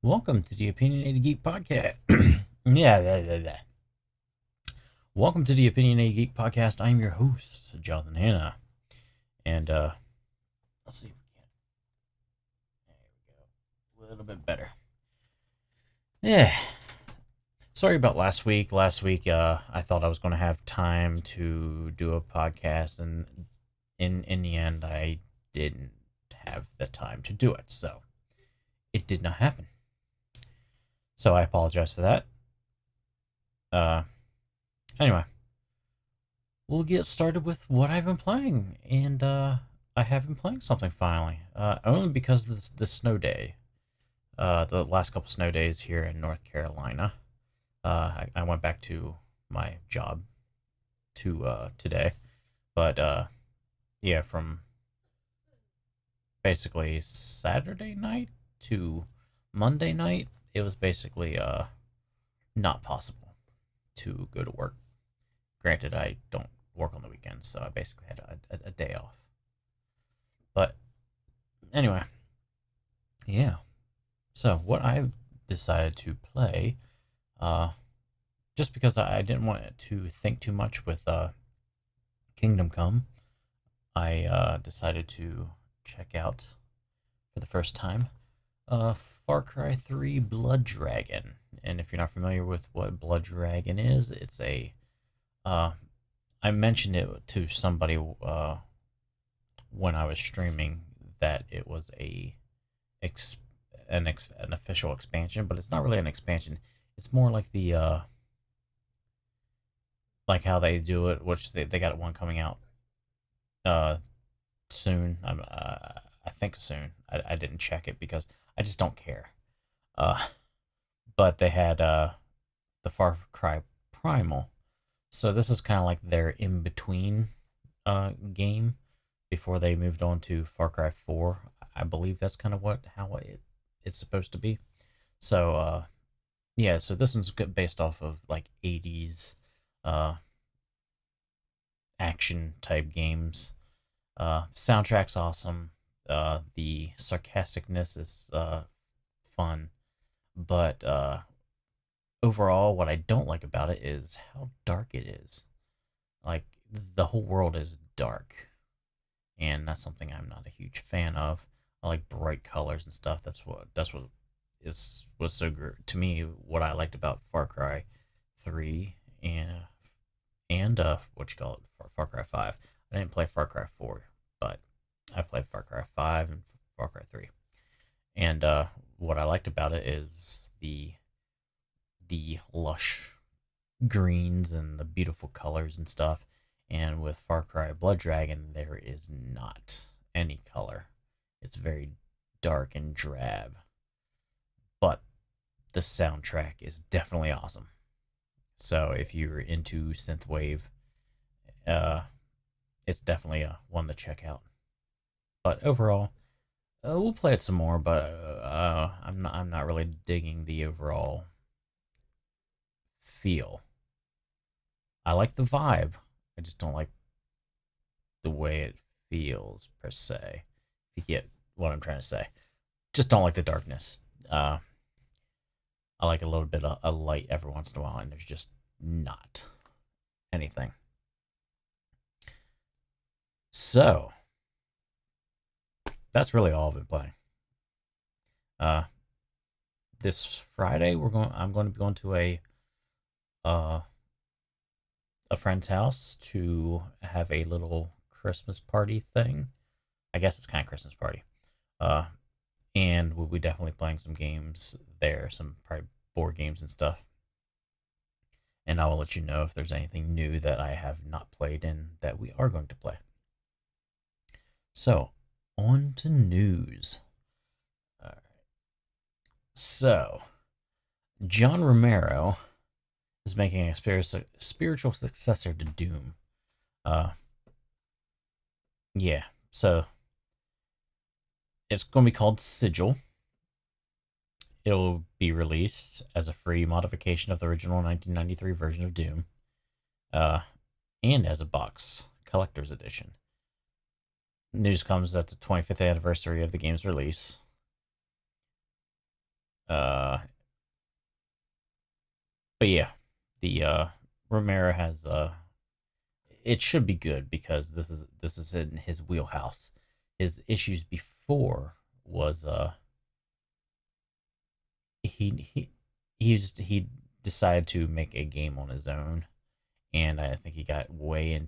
Welcome to the Opinionated Geek podcast. yeah. Welcome to the Opinionated Geek podcast. I'm your host, Jonathan Hanna. And, let's see if we can. There we go. A little bit better. Yeah. Sorry about last week. Last week, I thought I was going to have time to do a podcast, and in the end, I didn't have the time to do it. So, it did not happen. So I apologize for that. Anyway, we'll get started with what I've been playing, and I have been playing something finally. Only because of the snow day. The last couple snow days here in North Carolina. I went back to my job today, but yeah, from basically Saturday night to Monday night, it was basically not possible to go to work. Granted, I don't work on the weekends, so I basically had a day off. But anyway, yeah. So what I decided to play, just because I didn't want to think too much with Kingdom Come, I decided to check out for the first time Far Cry 3 Blood Dragon. And if you're not familiar with what Blood Dragon is, it's a I mentioned it to somebody when I was streaming that it was an official expansion, but it's not really an expansion. It's more like the like how they do it, which they got one coming out uh soon. I think soon. I didn't check it because I just don't care. Uh, but they had the Far Cry Primal. So this is kind of like their in between game before they moved on to Far Cry 4. I believe that's kind of how it's supposed to be. So yeah, so this one's based off of like 80s uh action type games. Soundtrack's awesome. The sarcasticness is fun, but overall, what I don't like about it is how dark it is. Like the whole world is dark, and that's something I'm not a huge fan of. I like bright colors and stuff. That's what was so good to me. What I liked about Far Cry 3 and what you call it, Far Cry 5. I didn't play Far Cry 4, but I played Far Cry 5 and Far Cry 3. And what I liked about it is the lush greens and the beautiful colors and stuff. And with Far Cry Blood Dragon, there is not any color. It's very dark and drab. But the soundtrack is definitely awesome. So if you're into synthwave, uh, it's definitely one to check out. But overall, we'll play it some more. But I'm not really digging the overall feel. I like the vibe. I just don't like the way it feels per se. If you get what I'm trying to say, just don't like the darkness. I like a little bit of a light every once in a while, and there's just not anything. So that's really all I've been playing. Uh, this Friday I'm going to be going to uh a friend's house to have a little Christmas party thing. I guess it's kind of Christmas party. Uh, and we'll be definitely playing some games there, some probably board games and stuff. And I will let you know if there's anything new that I have not played and that we are going to play. So, on to news. All right. So, John Romero is making a spiritual successor to Doom. Uh, yeah, so it's going to be called Sigil. It'll be released as a free modification of the original 1993 version of Doom, uh, and as a box collector's edition. News comes at the 25th anniversary of the game's release. Uh, but yeah, the Romero has it should be good because this is in his wheelhouse. His issues before was he he decided to make a game on his own, and I think he got way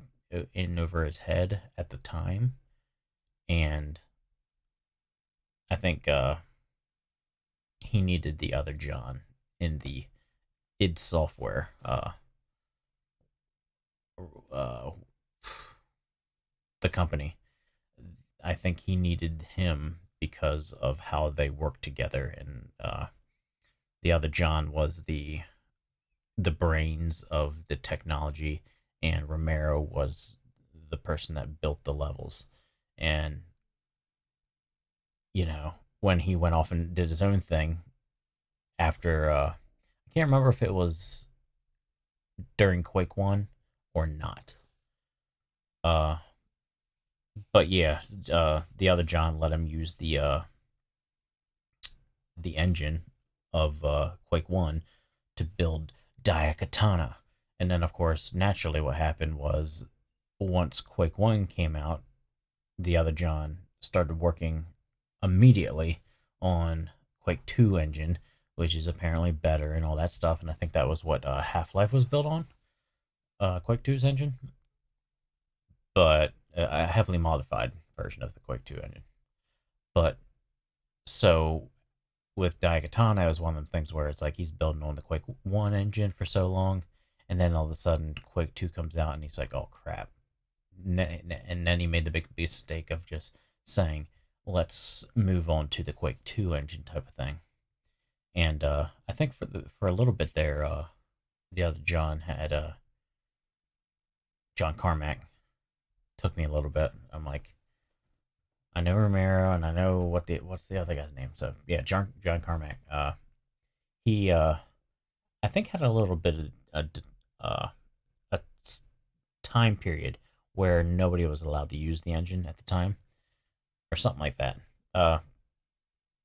in over his head at the time, and I think he needed the other John in the id Software uh, the company. I think he needed him because of how they worked together, and the other John was the brains of the technology, and Romero was the person that built the levels. And when he went off and did his own thing after, I can't remember if it was during Quake One or not. Uh, but yeah, the other John let him use the engine of Quake One to build Daikatana. And then, of course, naturally, what happened was once Quake 1 came out, the other John started working immediately on Quake 2 engine, which is apparently better and all that stuff. And I think that was what Half Life was built on, Quake 2's engine, but a heavily modified version of the Quake 2 engine. But so with Daikatana, it was one of the things where it's like he's building on the Quake 1 engine for so long, and then all of a sudden Quake 2 comes out, and he's like, oh crap. And then he made the big mistake of just saying, let's move on to the Quake 2 engine type of thing. And I think for a little bit there, the other John had John Carmack. Took me a little bit. I'm like, I know Romero, and I know what's the other guy's name. So yeah, John Carmack. He I think had a little bit of a time period where nobody was allowed to use the engine at the time, or something like that. Uh,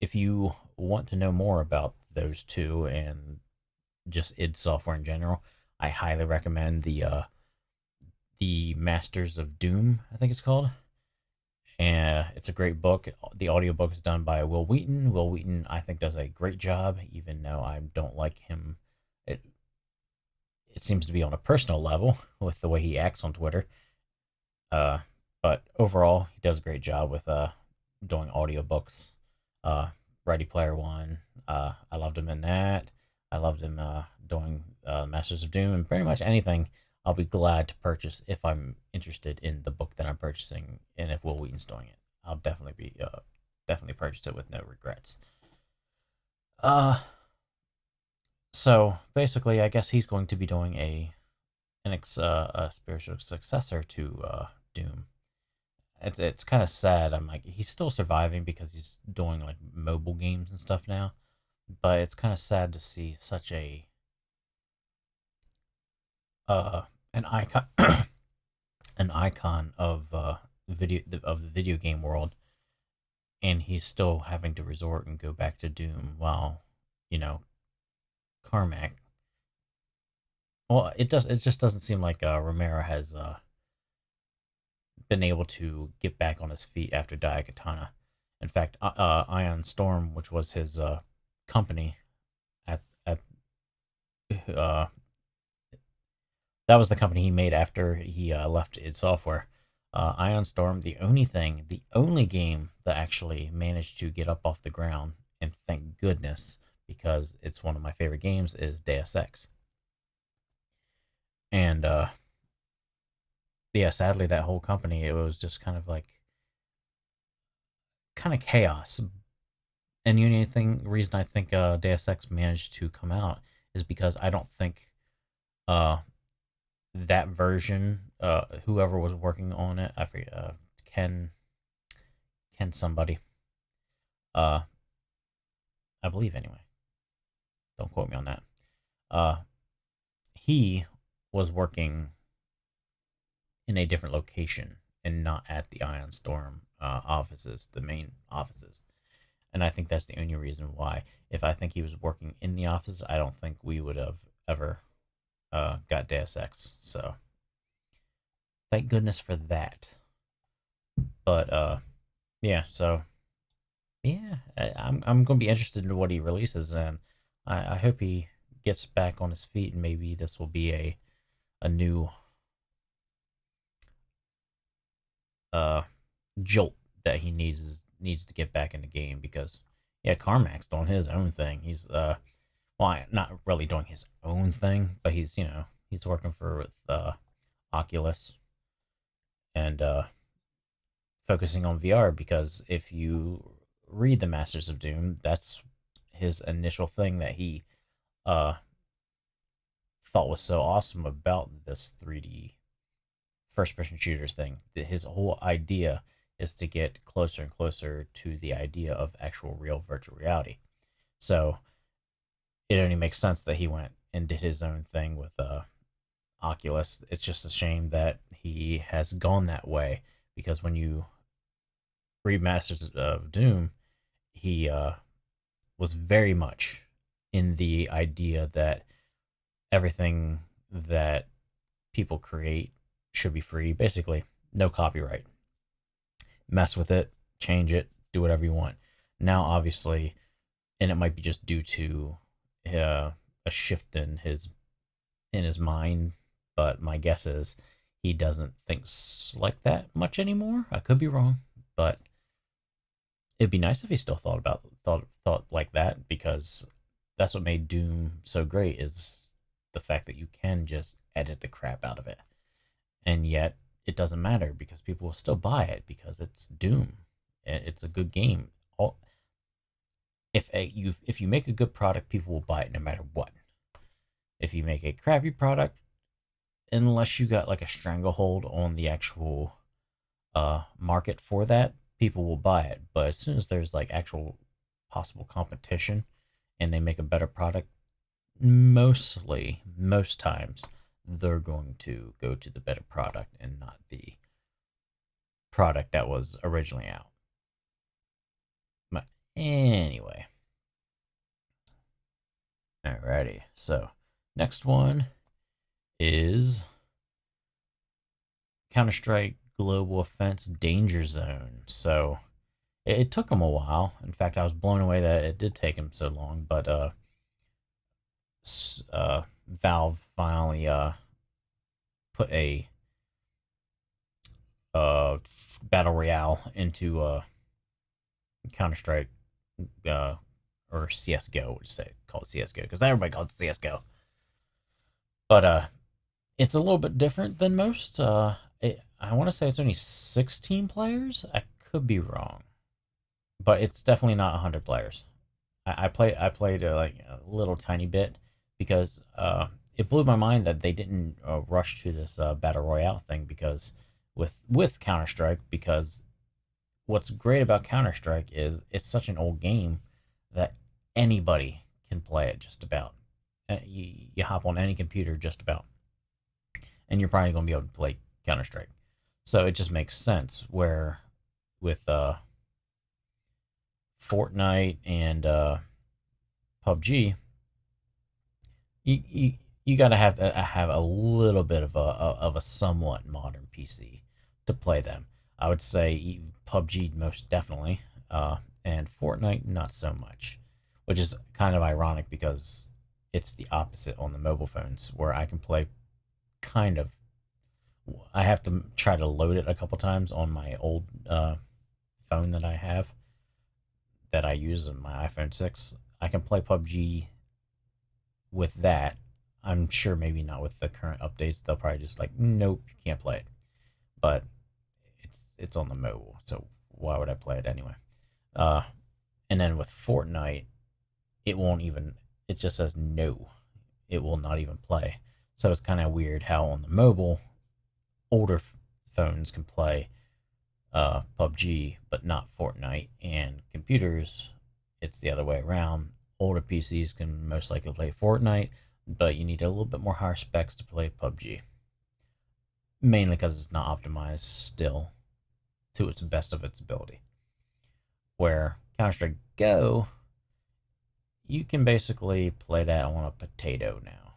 if you want to know more about those two and just id Software in general, I highly recommend the Masters of Doom. I think it's called. And it's a great book. The audiobook is done by Will Wheaton. Will Wheaton, I think, does a great job, even though I don't like him. It seems to be on a personal level with the way he acts on Twitter. Uh, but overall, he does a great job with doing audiobooks. Uh, Ready Player One. I loved him in that. I loved him doing Masters of Doom, and pretty much anything I'll be glad to purchase if I'm interested in the book that I'm purchasing, and if Will Wheaton's doing it, I'll definitely purchase it with no regrets. Uh, so basically, I guess he's going to be doing a spiritual successor to Doom. It's kind of sad. I'm like, he's still surviving because he's doing like mobile games and stuff now, but it's kind of sad to see such a uh an icon an icon of the video game world, and he's still having to resort and go back to Doom while you know Carmack. Well, it just doesn't seem like Romero has been able to get back on his feet after Daikatana. In fact, Ion Storm, which was his company at uh, that was the company he made after he left id Software. Ion Storm, the only game that actually managed to get up off the ground, and thank goodness, because it's one of my favorite games, is Deus Ex. And yeah, sadly, that whole company, it was just kind of like, kind of chaos. And the only reason I think Deus Ex managed to come out is because I don't think uh, that version, whoever was working on it, I forget, Ken, Ken somebody, uh, I believe anyway. Don't quote me on that. Uh, he was working in a different location and not at the Ion Storm offices, the main offices. and I think that's the only reason why. If I think he was working in the office, I don't think we would have ever got Deus Ex. So thank goodness for that. But yeah. So yeah, I'm gonna be interested in what he releases, and I hope he gets back on his feet, and maybe this will be a new uh jolt that he needs to get back in the game because yeah, Carmack's doing his own thing. He's well, not really doing his own thing, but he's he's working for with Oculus and focusing on VR because if you read the Masters of Doom, that's his initial thing that he uh thought was so awesome about this 3D first person shooters thing. His whole idea is to get closer and closer to the idea of actual real virtual reality. So it only makes sense that he went and did his own thing with Oculus. It's just a shame that he has gone that way because when you read Masters of Doom, he was very much in the idea that everything that people create should be free. Basically, no copyright. Mess with it, change it, do whatever you want. Now, obviously, and it might be just due to a shift in his mind, but my guess is he doesn't think like that much anymore. I could be wrong, but it'd be nice if he still thought like that because that's what made Doom so great is the fact that you can just edit the crap out of it, and yet it doesn't matter because people will still buy it because it's Doom. It's a good game. If you make a good product, people will buy it no matter what. If you make a crappy product, unless you got like a stranglehold on the actual market for that, people will buy it. But as soon as there's like actual possible competition and they make a better product, most times they're going to go to the better product and not the product that was originally out. But anyway, alrighty. So next one is Counter Strike Global Offense Danger Zone. So it took him a while. In fact, I was blown away that it did take him so long. But Valve finally put a battle royale into Counter Strike or CS:GO. Would you say call it CS:GO because everybody calls it CS:GO. But it's a little bit different than most. I want to say it's only 16 players. I could be wrong, but it's definitely not 100 players. I played like a little tiny bit because it blew my mind that they didn't rush to this battle royale thing because with Counter Strike because what's great about Counter Strike is it's such an old game that anybody can play it just about. You hop on any computer just about, and you're probably going to be able to play Counter Strike. So it just makes sense. Where with Fortnite and PUBG, you got to have a little bit of a somewhat modern PC to play them. I would say PUBG most definitely, and Fortnite not so much, which is kind of ironic because it's the opposite on the mobile phones where I can play kind of. I have to try to load it a couple times on my old phone that I have that I use on my iPhone 6. I can play PUBG with that. I'm sure maybe not with the current updates. They'll probably just like, nope, you can't play it. But it's on the mobile, so why would I play it anyway? Uh, and then with Fortnite, it won't even. It just says no. It will not even play. So it's kind of weird how on the mobile, older phones can play PUBG, but not Fortnite, and computers, it's the other way around. Older PCs can most likely play Fortnite, but you need a little bit more higher specs to play PUBG. Mainly because it's not optimized still to its best of its ability. Where Counter Strike Go, you can basically play that on a potato now.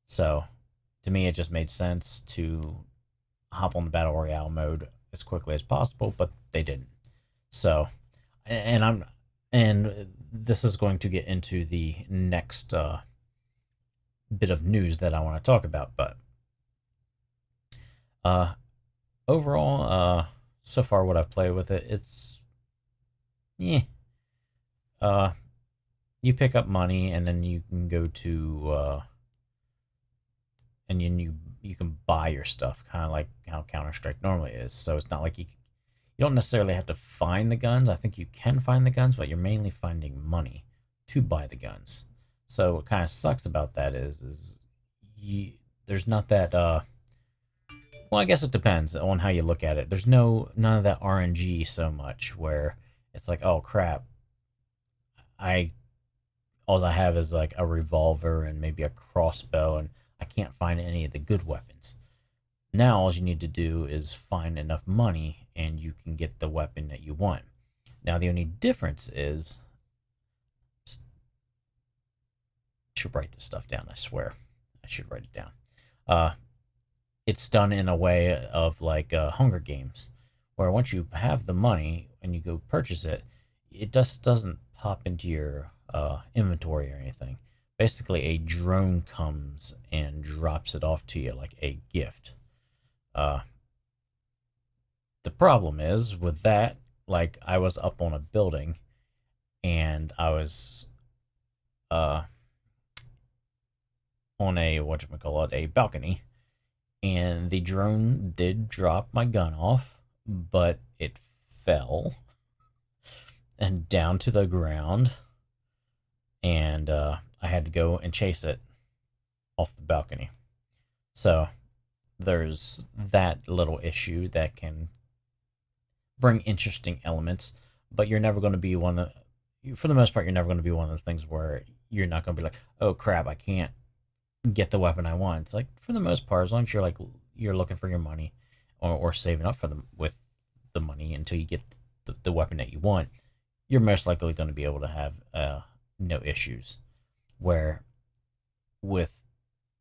So to me, it just made sense to hop on the battle royale mode as quickly as possible, but they didn't. So, and I'm, and this is going to get into the next bit of news that I want to talk about. But uh, overall, so far what I've played with it, it's yeah. Uh, you pick up money and then you can go to and then you can buy your stuff, kind of like how Counter Strike normally is. So it's not like you don't necessarily have to find the guns. I think you can find the guns, but you're mainly finding money to buy the guns. So what kind of sucks about that is you there's not that well, I guess it depends on how you look at it. There's none of that RNG so much where it's like, oh crap, I all I have is like a revolver and maybe a crossbow, and I can't find any of the good weapons. Now all you need to do is find enough money, and you can get the weapon that you want. Now the only difference is, I should write this stuff down. I swear, I should write it down. Uh, it's done in a way of like Hunger Games, where once you have the money and you go purchase it, it just doesn't pop into your inventory or anything. Basically, a drone comes and drops it off to you like a gift. Uh, the problem is with that, like I was up on a building and I was uh, on a whatchamacallit, a balcony, and the drone did drop my gun off, but it fell and down to the ground, and I had to go and chase it off the balcony. So there's that little issue that can bring interesting elements, but you're never going to be one of for the most part, you're never going to be one of the things where you're not going to be like, oh crap, I can't get the weapon I want. It's like for the most part, as long as you're like you're looking for your money or saving up for them with the money until you get the weapon that you want, you're most likely going to be able to have no issues. Where with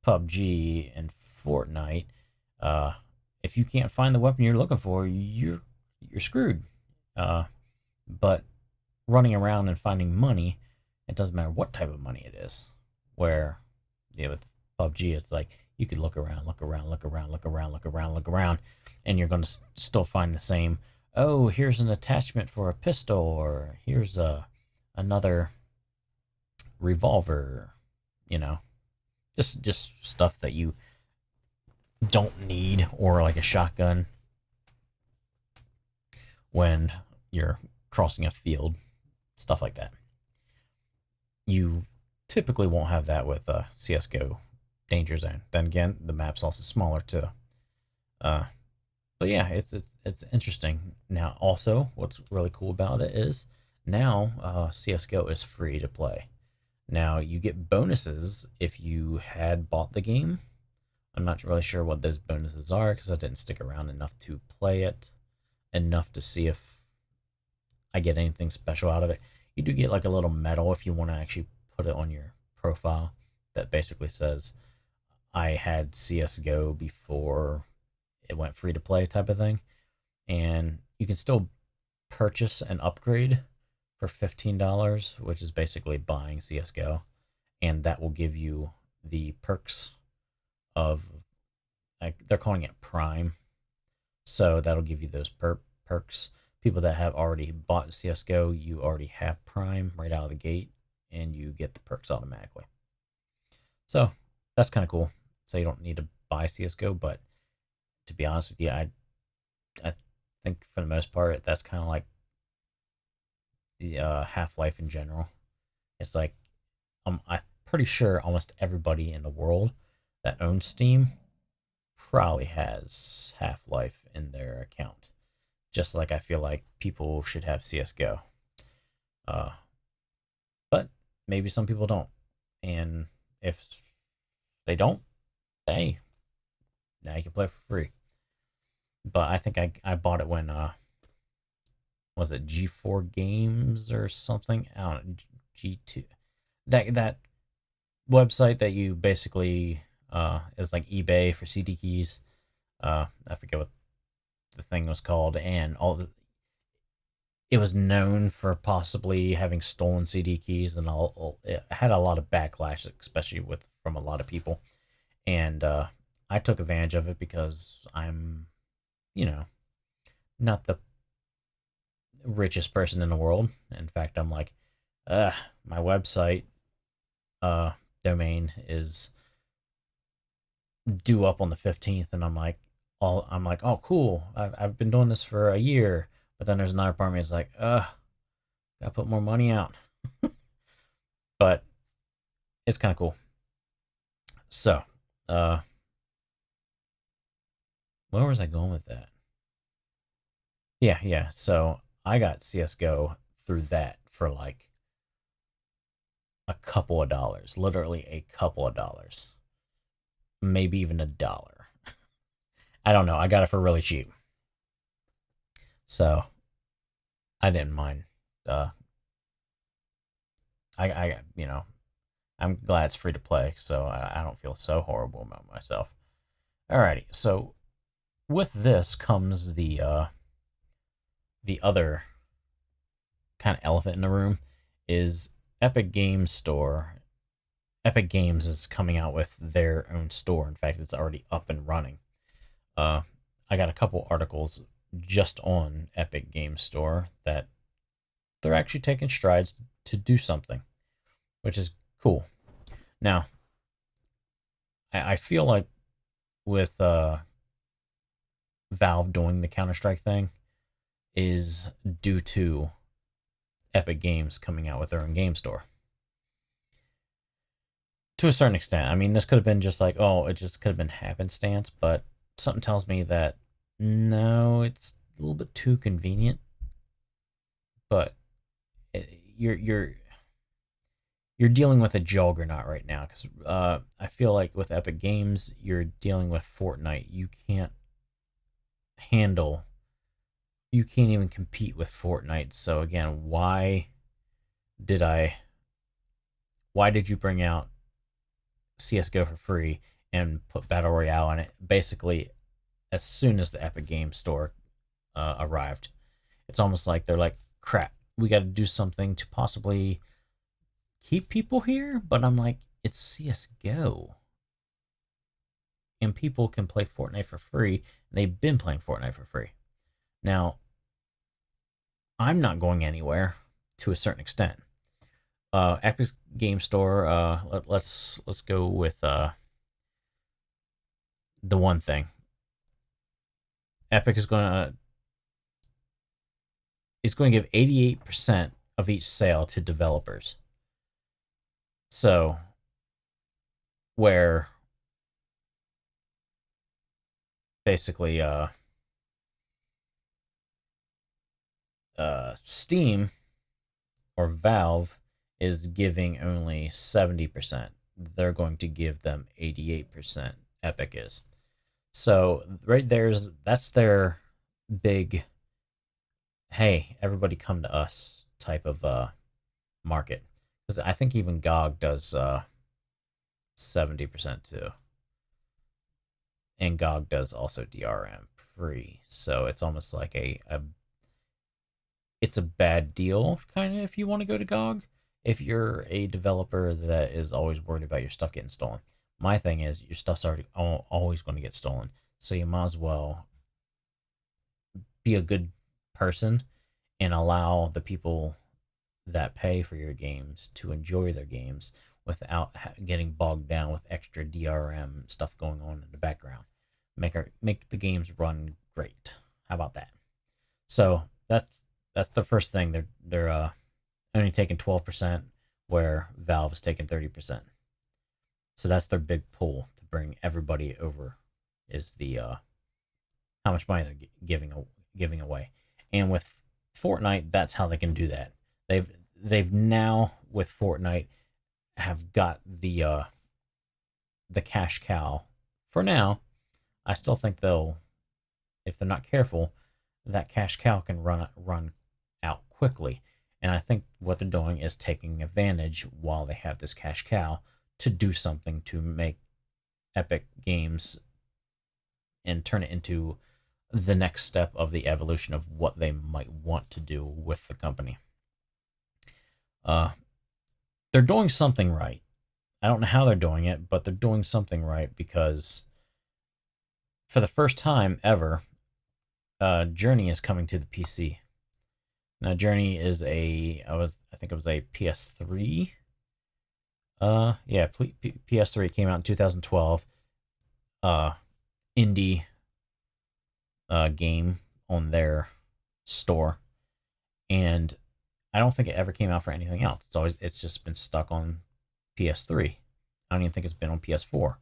PUBG and Fortnite, uh, if you can't find the weapon you're looking for, you're screwed. Uh, but running around and finding money, it doesn't matter what type of money it is. Where yeah, with PUBG, it's like you could look around, look around, look around, look around, look around, look around, and you're going to still find the same. Oh, here's an attachment for a pistol, or here's another revolver. You know, just stuff that you don't need, or like a shotgun when you're crossing a field, stuff like that. You typically won't have that with CS:GO Danger Zone. Then again, the map's also smaller too. Uh, but yeah, it's interesting. Now, also, what's really cool about it is now CS:GO is free to play. Now you get bonuses if you had bought the game. I'm not really sure what those bonuses are because I didn't stick around enough to play it enough to see if I get anything special out of it. You do get like a little medal if you want to actually put it on your profile that basically says I had CS:GO before it went free to play type of thing. And you can still purchase an upgrade for $15, which is basically buying CS:GO, and that will give you the perks of like they're calling it Prime. So that'll give you those perks. People that have already bought CS:GO, you already have Prime right out of the gate, and you get the perks automatically. So that's kind of cool. So you don't need to buy CS:GO, but to be honest with you, I think for the most part that's kind of like the Half Life in general. It's like I'm pretty sure almost everybody in the world that owns Steam probably has Half Life in their account. Just like I feel like people should have CS:GO. Uh, but maybe some people don't. And if they don't, hey, now you can play for free. But I think I bought it when was it G4 Games or something? I don't know, G2. That website that you basically it was like eBay for CD keys. I forget what the thing was called, and it was known for possibly having stolen CD keys, and all. It had a lot of backlash, especially with from a lot of people. And I took advantage of it because I'm, you know, not the richest person in the world. In fact, I'm like, my website uh domain is due up on the 15th, and I'm like, oh cool, I've been doing this for a year. But then there's another part of me that's like, gotta put more money out. But it's kind of cool. So, uh, where was I going with that? Yeah, yeah. So I got CS:GO through that for like a couple of dollars, literally a couple of dollars, maybe even $1. I don't know. I got it for really cheap, so I didn't mind. Uh, I'm glad it's free to play, so I don't feel so horrible about myself. Alrighty, so with this comes the other kind of elephant in the room is Epic Games Store. Epic Games is coming out with their own store. In fact, it's already up and running. Uh, I got a couple articles just on Epic Games Store that they're actually taking strides to do something, which is cool. Now, I feel like with Valve doing the Counter Strike thing is due to Epic Games coming out with their own game store. To a certain extent, I mean, this could have been just like, oh, it just could have been happenstance, but something tells me that no, it's a little bit too convenient. But you're dealing with a juggernaut right now because I feel like with Epic Games, you're dealing with Fortnite. Handle, you can't even compete with Fortnite. So again, did I? Why did you bring out CS:GO for free and put Battle Royale on it? Basically, as soon as the Epic Games Store arrived, it's almost like they're like, crap, we got to do something to possibly keep people here. But I'm like, it's CS:GO, and people can play Fortnite for free. And they've been playing Fortnite for free. Now, I'm not going anywhere to a certain extent. Epic Game Store. Let's go with the one thing. Epic is going to give 88% of each sale to developers. So where basically Steam or Valve is giving only 70%. They're going to give them 88%. Epic is. So right that's their big hey, everybody come to us type of market. Because I think even GOG does 70% too. And GOG does also DRM free. So it's almost like it's a bad deal kind of if you want to go to GOG. If you're a developer that is always worried about your stuff getting stolen. My thing is your stuff's already always going to get stolen. So you might as well be a good person and allow the people that pay for your games to enjoy their games without getting bogged down with extra DRM stuff going on in the background. Make the games run great. How about that? So that's the first thing. They're only taking 12%, where Valve is taking 30%. So that's their big pull to bring everybody over. Is the how much money they're giving away, and with Fortnite, that's how they can do that. They've now with Fortnite have got the cash cow for now. I still think they'll, if they're not careful, that cash cow can run quickly. And I think what they're doing is taking advantage while they have this cash cow to do something to make Epic Games and turn it into the next step of the evolution of what they might want to do with the company. Uh, they're doing something right. I don't know how they're doing it, but they're doing something right because for the first time ever, Journey is coming to the PC. Now, Journey is I think it was a PS3. Yeah, PS3 came out in 2012. Uh, indie game on their store, and I don't think it ever came out for anything else. It's just been stuck on PS3. I don't even think it's been on PS4.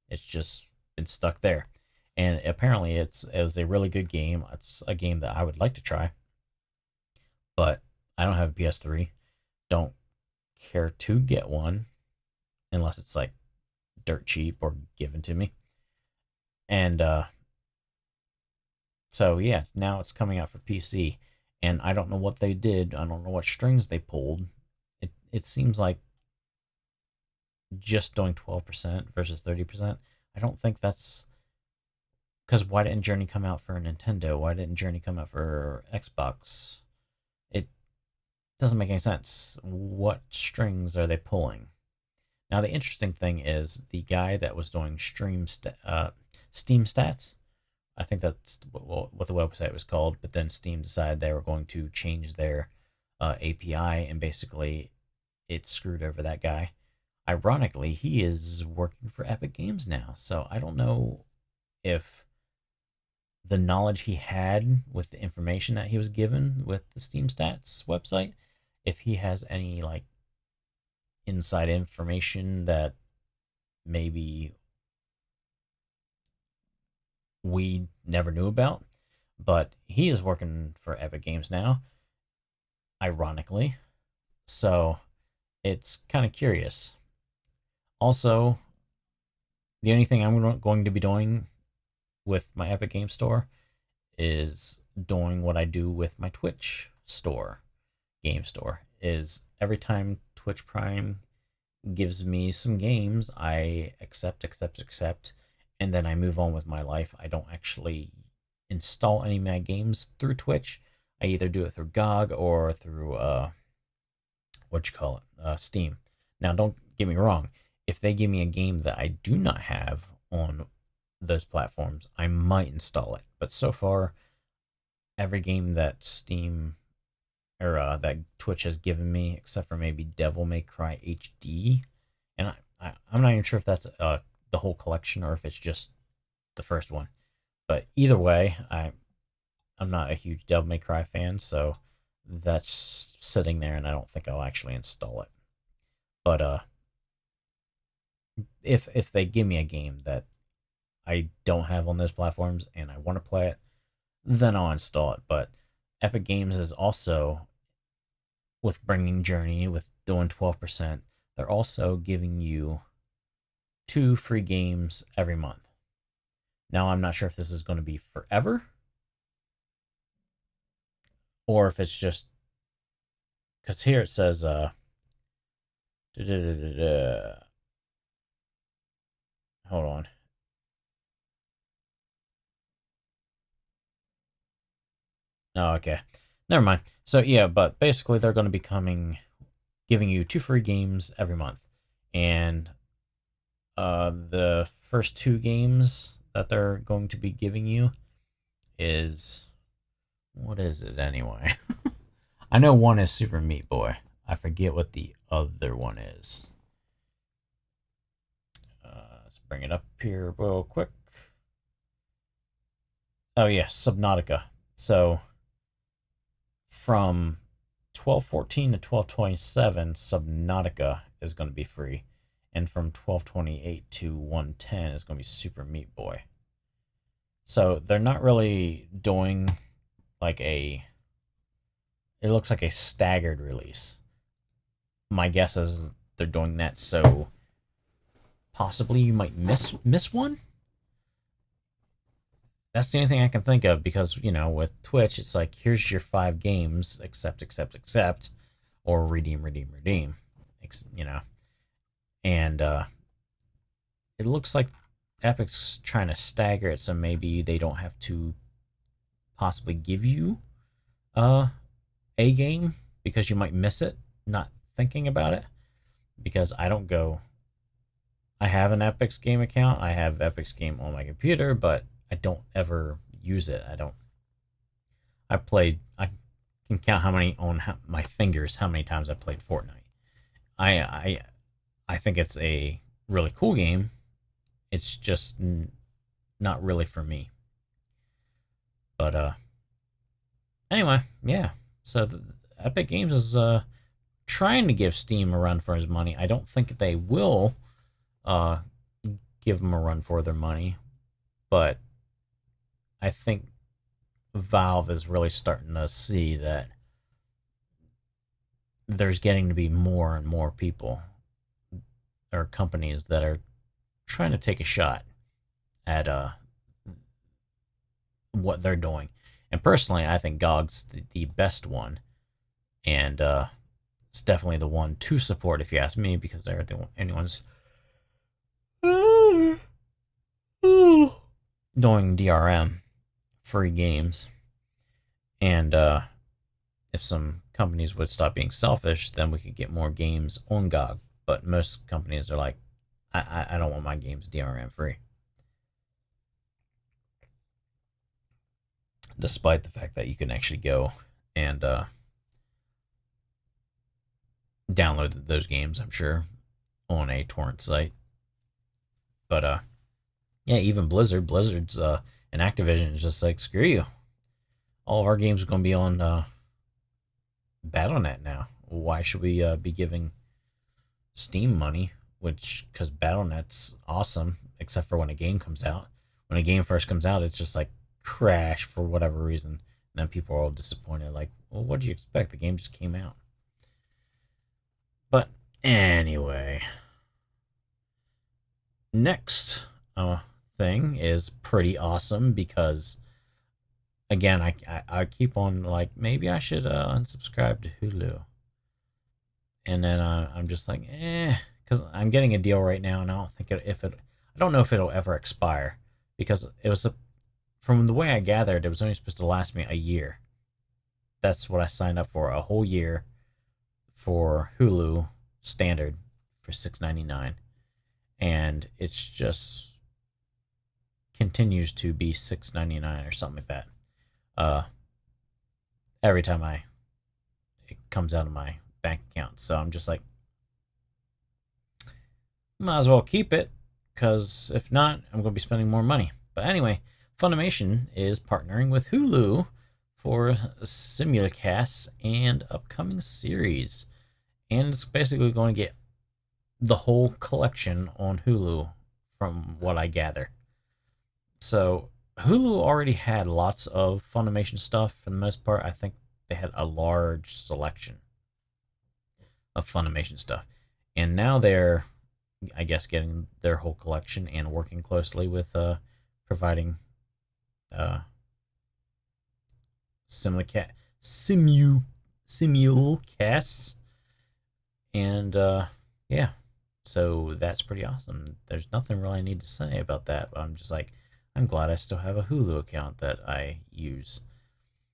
It's just been stuck there, and apparently it was a really good game. It's a game that I would like to try, but I don't have a PS3. Don't care to get one unless it's like dirt cheap or given to me. And so yeah, now it's coming out for PC, and I don't know what they did. I don't know what strings they pulled. It seems like just doing 12% versus 30%. I don't think that's because why didn't Journey come out for Nintendo? Why didn't Journey come out for Xbox? It doesn't make any sense. What strings are they pulling? Now the interesting thing is the guy that was doing Steam stats. I think that's what the website was called, but then Steam decided they were going to change their API, and basically it screwed over that guy. Ironically, he is working for Epic Games now, so I don't know if the knowledge he had with the information that he was given with the Steam Stats website, if he has any like inside information that maybe we never knew about. But he is working for Epic Games now, ironically. So it's kind of curious. Also, the only thing I'm going to be doing with my Epic Games Store is doing what I do with my Twitch store, game store. Is every time Twitch Prime gives me some games, I accept, and then I move on with my life. I don't actually install any of my games through Twitch. I either do it through GOG or through Steam. Now, don't get me wrong. If they give me a game that I do not have on those platforms, I might install it. But so far, every game that Steam or that Twitch has given me, except for maybe Devil May Cry HD, and I'm not even sure if that's the whole collection or if it's just the first one. But either way, I'm not a huge Devil May Cry fan, so that's sitting there, and I don't think I'll actually install it. But if they give me a game that I don't have on those platforms and I want to play it, then I'll install it. But Epic Games is also, with bringing Journey, with doing 12%, they're also giving you 2 free games every month. Now, I'm not sure if this is going to be forever or if it's just because here it says, hold on. Oh, okay. Never mind. So, yeah, but basically, they're going to be giving you 2 free games every month. And the first 2 games that they're going to be giving you is, what is it anyway? I know one is Super Meat Boy. I forget what the other one is. Let's bring it up here real quick. Oh yeah, Subnautica. So from 1214 to 1227, Subnautica is going to be free, and from 1228 to 110 is going to be Super Meat Boy. So they're not really doing like a. It looks like a staggered release. My guess is they're doing that so possibly you might miss one. that's the only thing I can think of because, with Twitch, it's like, here's your 5 games, accept, or redeem. You know, and it looks like Epic's trying to stagger it so maybe they don't have to possibly give you uh, a game because you might miss it not thinking about it. Because I don't go. I have an Epic's game account. I have Epic's game on my computer, but I don't ever use it. I don't. I played. I can count how many on my fingers how many times I played Fortnite. I I think it's a really cool game. It's just not really for me. But anyway, yeah. So Epic Games is trying to give Steam a run for his money. I don't think they will uh, give them a run for their money, but I think Valve is really starting to see that there's getting to be more and more people or companies that are trying to take a shot at what they're doing. And personally, I think GOG's the best one, and it's definitely the one to support if you ask me, because they're the anyone's doing DRM free games. And if some companies would stop being selfish, then we could get more games on GOG. But most companies are like, I don't want my games DRM free. Despite the fact that you can actually go and download those games, I'm sure, on a torrent site. But yeah, even Blizzard's and Activision is just like, screw you. All of our games are going to be on BattleNet now. Why should we be giving Steam money? Which, because BattleNet's awesome, except for when a game comes out. When a game first comes out, it's just like crash for whatever reason. And then people are all disappointed. Like, well, what do you expect? The game just came out. But anyway, next thing is pretty awesome because, again, I keep on like, maybe I should unsubscribe to Hulu. And then I'm just like, because I'm getting a deal right now, and I don't think I don't know if it'll ever expire, because from the way I gathered, it was only supposed to last me a year. That's what I signed up for, a whole year for Hulu standard for $6.99, and it's just continues to be $6.99 or something like that. Every time it comes out of my bank account. So I'm just like, might as well keep it, because if not, I'm going to be spending more money. But anyway, Funimation is partnering with Hulu for simulcasts and upcoming series. And it's basically going to get the whole collection on Hulu, from what I gather. So Hulu already had lots of Funimation stuff for the most part. I think they had a large selection of Funimation stuff. And now they're, I guess, getting their whole collection and working closely with providing simulcasts. And yeah, so that's pretty awesome. There's nothing really I need to say about that. I'm just like, I'm glad I still have a Hulu account that I use.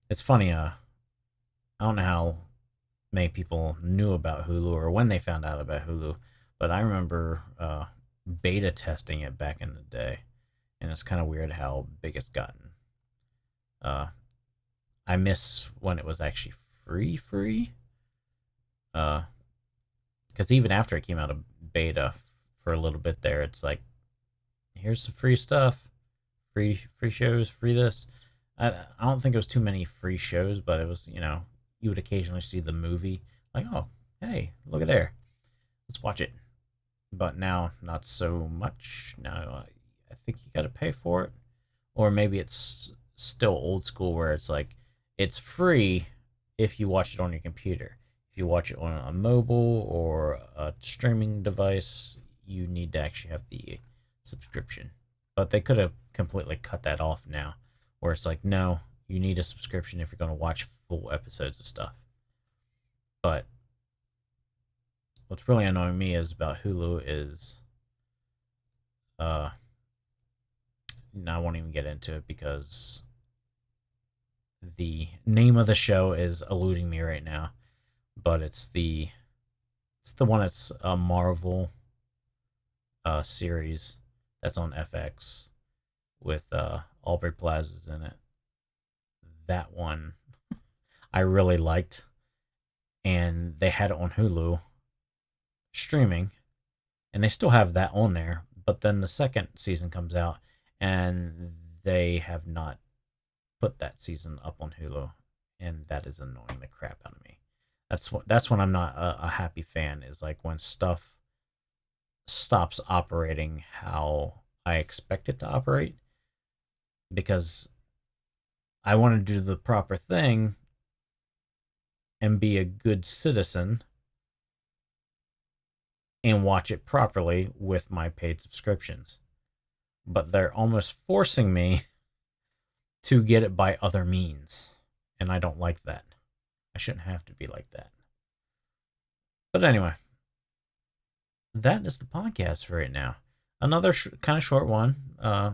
It's funny, I don't know how many people knew about Hulu or when they found out about Hulu, but I remember beta testing it back in the day, and it's kind of weird how big it's gotten. I miss when it was actually free. Because even after it came out of beta for a little bit there, it's like, here's some free stuff, free shows, free this. I don't think it was too many free shows, but it was, you would occasionally see the movie, like, oh, hey, look at there, let's watch it. But now, not so much. Now, I think you got to pay for it, or maybe it's still old school where it's like, it's free if you watch it on your computer. If you watch it on a mobile or a streaming device, you need to actually have the subscription. But they could have completely cut that off now. where it's like, no, you need a subscription if you're going to watch full episodes of stuff. But what's really annoying me is about Hulu is, uh, I won't even get into it because the name of the show is eluding me right now. But it's the one that's a Marvel series that's on FX with Aubrey Plaza's in it. That one I really liked, and they had it on Hulu streaming, and they still have that on there. But then the second season comes out, and they have not put that season up on Hulu, and that is annoying the crap out of me. That's when I'm not a happy fan. Is like when stuff stops operating how I expect it to operate, because I want to do the proper thing and be a good citizen and watch it properly with my paid subscriptions. But they're almost forcing me to get it by other means. And I don't like that. I shouldn't have to be like that. But anyway, that is the podcast for right now. Another kind of short one. I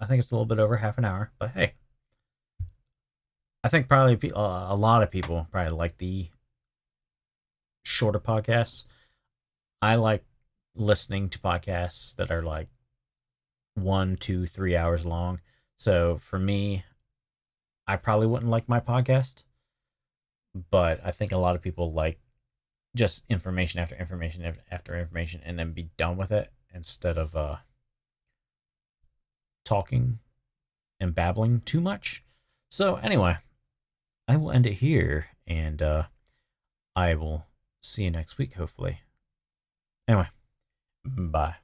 think it's a little bit over half an hour. But hey, I think probably a lot of people probably like the shorter podcasts. I like listening to podcasts that are like 1, 2, 3 hours long. So for me, I probably wouldn't like my podcast, but I think a lot of people like just information after information after information and then be done with it instead of talking and babbling too much. So anyway, I will end it here, and I will see you next week, hopefully. Anyway, bye.